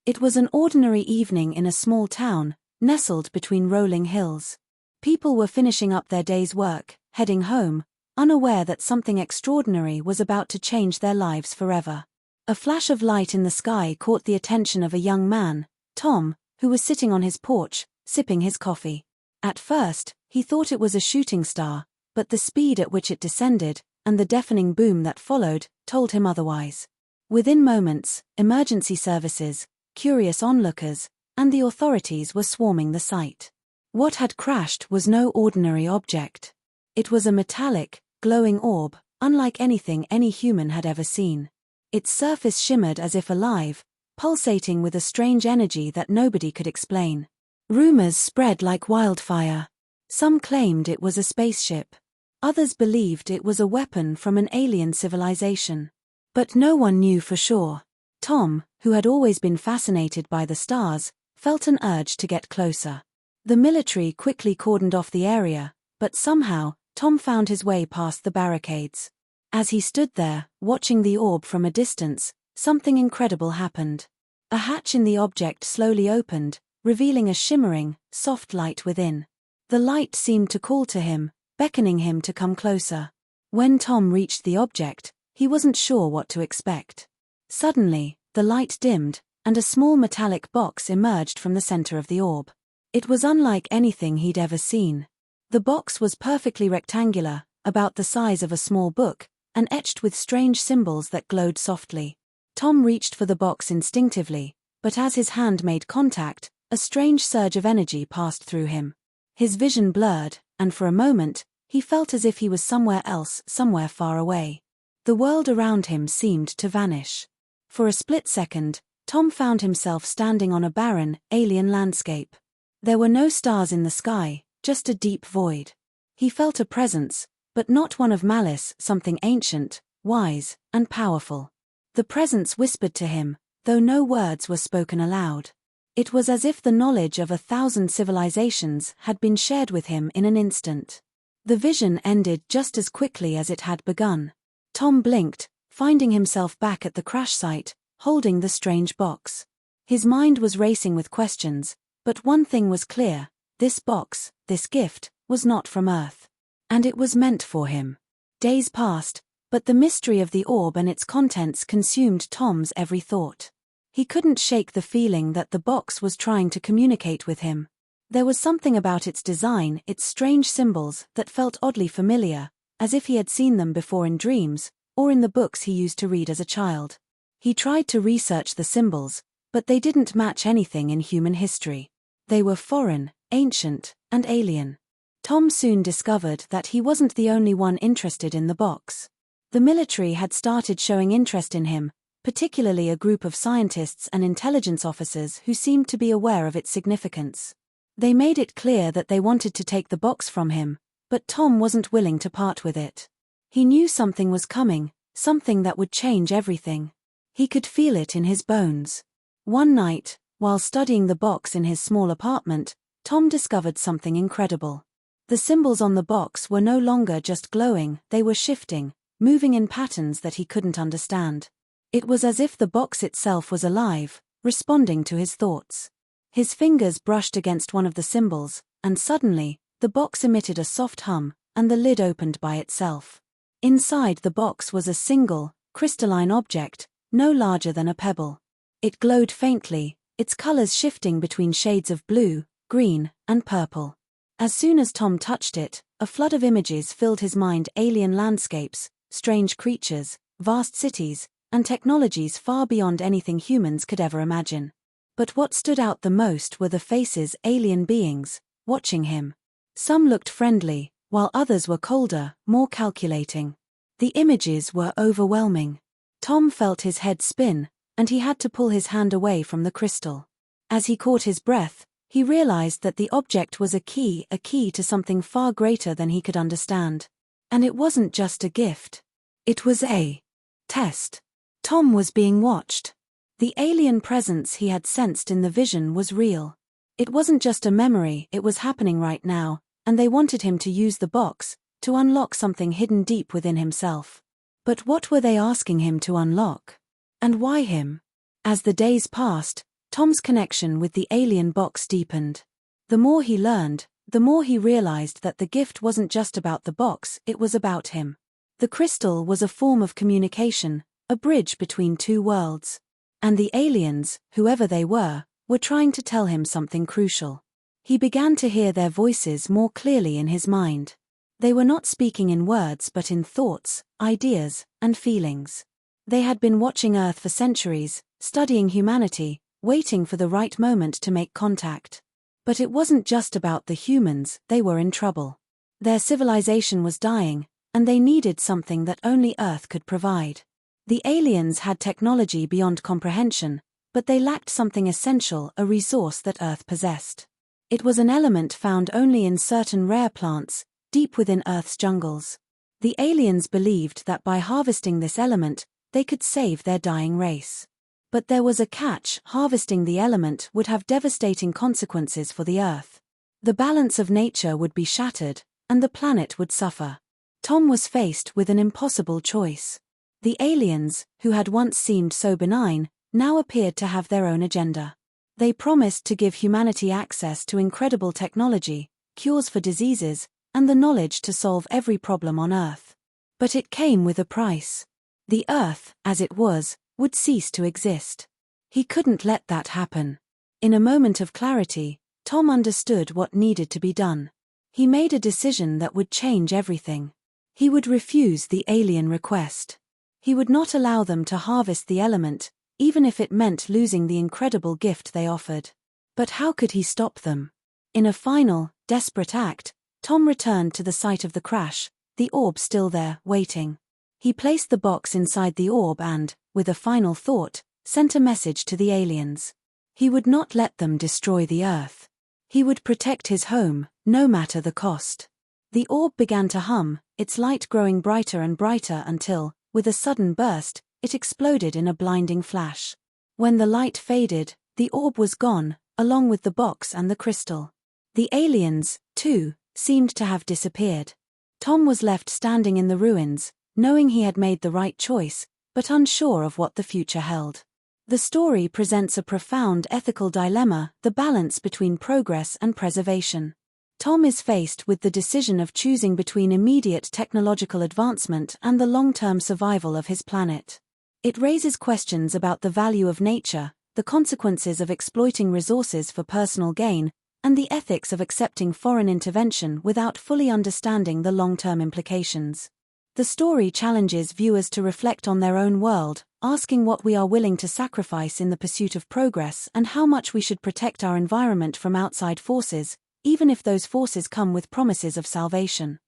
It was an ordinary evening in a small town, nestled between rolling hills. People were finishing up their day's work, heading home, unaware that something extraordinary was about to change their lives forever. A flash of light in the sky caught the attention of a young man, Tom, who was sitting on his porch, sipping his coffee. At first, he thought it was a shooting star, but the speed at which it descended, and the deafening boom that followed, told him otherwise. Within moments, emergency services, curious onlookers, and the authorities were swarming the site. What had crashed was no ordinary object. It was a metallic, glowing orb, unlike anything any human had ever seen. Its surface shimmered as if alive, pulsating with a strange energy that nobody could explain. Rumors spread like wildfire. Some claimed it was a spaceship. Others believed it was a weapon from an alien civilization. But no one knew for sure. Tom, who had always been fascinated by the stars, felt an urge to get closer. The military quickly cordoned off the area, but somehow, Tom found his way past the barricades. As he stood there, watching the orb from a distance, something incredible happened. A hatch in the object slowly opened, revealing a shimmering, soft light within. The light seemed to call to him, beckoning him to come closer. When Tom reached the object, he wasn't sure what to expect. Suddenly, the light dimmed, and a small metallic box emerged from the center of the orb. It was unlike anything he'd ever seen. The box was perfectly rectangular, about the size of a small book, and etched with strange symbols that glowed softly. Tom reached for the box instinctively, but as his hand made contact, a strange surge of energy passed through him. His vision blurred, and for a moment, he felt as if he was somewhere else, somewhere far away. The world around him seemed to vanish. For a split second, Tom found himself standing on a barren, alien landscape. There were no stars in the sky, just a deep void. He felt a presence, but not one of malice, something ancient, wise, and powerful. The presence whispered to him, though no words were spoken aloud. It was as if the knowledge of 1,000 civilizations had been shared with him in an instant. The vision ended just as quickly as it had begun. Tom blinked, finding himself back at the crash site, holding the strange box. His mind was racing with questions, but one thing was clear: this box, this gift, was not from Earth. And it was meant for him. Days passed, but the mystery of the orb and its contents consumed Tom's every thought. He couldn't shake the feeling that the box was trying to communicate with him. There was something about its design, its strange symbols, that felt oddly familiar, as if he had seen them before in dreams, or in the books he used to read as a child. He tried to research the symbols, but they didn't match anything in human history. They were foreign, ancient, and alien. Tom soon discovered that he wasn't the only one interested in the box. The military had started showing interest in him, particularly a group of scientists and intelligence officers who seemed to be aware of its significance. They made it clear that they wanted to take the box from him, but Tom wasn't willing to part with it. He knew something was coming, something that would change everything. He could feel it in his bones. One night, while studying the box in his small apartment, Tom discovered something incredible. The symbols on the box were no longer just glowing, they were shifting, moving in patterns that he couldn't understand. It was as if the box itself was alive, responding to his thoughts. His fingers brushed against one of the symbols, and suddenly, the box emitted a soft hum, and the lid opened by itself. Inside the box was a single, crystalline object, no larger than a pebble. It glowed faintly, its colors shifting between shades of blue, green, and purple. As soon as Tom touched it, a flood of images filled his mind: alien landscapes, strange creatures, vast cities, and technologies far beyond anything humans could ever imagine. But what stood out the most were the faces: alien beings, watching him. Some looked friendly, while others were colder, more calculating. The images were overwhelming. Tom felt his head spin, and he had to pull his hand away from the crystal. As he caught his breath, he realized that the object was a key to something far greater than he could understand. And it wasn't just a gift. It was a test. Tom was being watched. The alien presence he had sensed in the vision was real. It wasn't just a memory, it was happening right now, and they wanted him to use the box, to unlock something hidden deep within himself. But what were they asking him to unlock? And why him? As the days passed, Tom's connection with the alien box deepened. The more he learned, the more he realized that the gift wasn't just about the box, it was about him. The crystal was a form of communication, a bridge between two worlds. And the aliens, whoever they were trying to tell him something crucial. He began to hear their voices more clearly in his mind. They were not speaking in words but in thoughts, ideas, and feelings. They had been watching Earth for centuries, studying humanity, waiting for the right moment to make contact. But it wasn't just about the humans, they were in trouble. Their civilization was dying, and they needed something that only Earth could provide. The aliens had technology beyond comprehension, but they lacked something essential, a resource that Earth possessed. It was an element found only in certain rare plants, deep within Earth's jungles. The aliens believed that by harvesting this element, they could save their dying race. But there was a catch: harvesting the element would have devastating consequences for the Earth. The balance of nature would be shattered, and the planet would suffer. Tom was faced with an impossible choice. The aliens, who had once seemed so benign, now appeared to have their own agenda. They promised to give humanity access to incredible technology, cures for diseases, and the knowledge to solve every problem on Earth. But it came with a price. The Earth, as it was, would cease to exist. He couldn't let that happen. In a moment of clarity, Tom understood what needed to be done. He made a decision that would change everything. He would refuse the alien request. He would not allow them to harvest the element, even if it meant losing the incredible gift they offered. But how could he stop them? In a final, desperate act, Tom returned to the site of the crash, the orb still there, waiting. He placed the box inside the orb and, with a final thought, sent a message to the aliens. He would not let them destroy the Earth. He would protect his home, no matter the cost. The orb began to hum, its light growing brighter and brighter until, with a sudden burst, it exploded in a blinding flash. When the light faded, the orb was gone, along with the box and the crystal. The aliens, too, seemed to have disappeared. Tom was left standing in the ruins, knowing he had made the right choice, but unsure of what the future held. The story presents a profound ethical dilemma: the balance between progress and preservation. Tom is faced with the decision of choosing between immediate technological advancement and the long-term survival of his planet. It raises questions about the value of nature, the consequences of exploiting resources for personal gain, and the ethics of accepting foreign intervention without fully understanding the long-term implications. The story challenges viewers to reflect on their own world, asking what we are willing to sacrifice in the pursuit of progress and how much we should protect our environment from outside forces, even if those forces come with promises of salvation.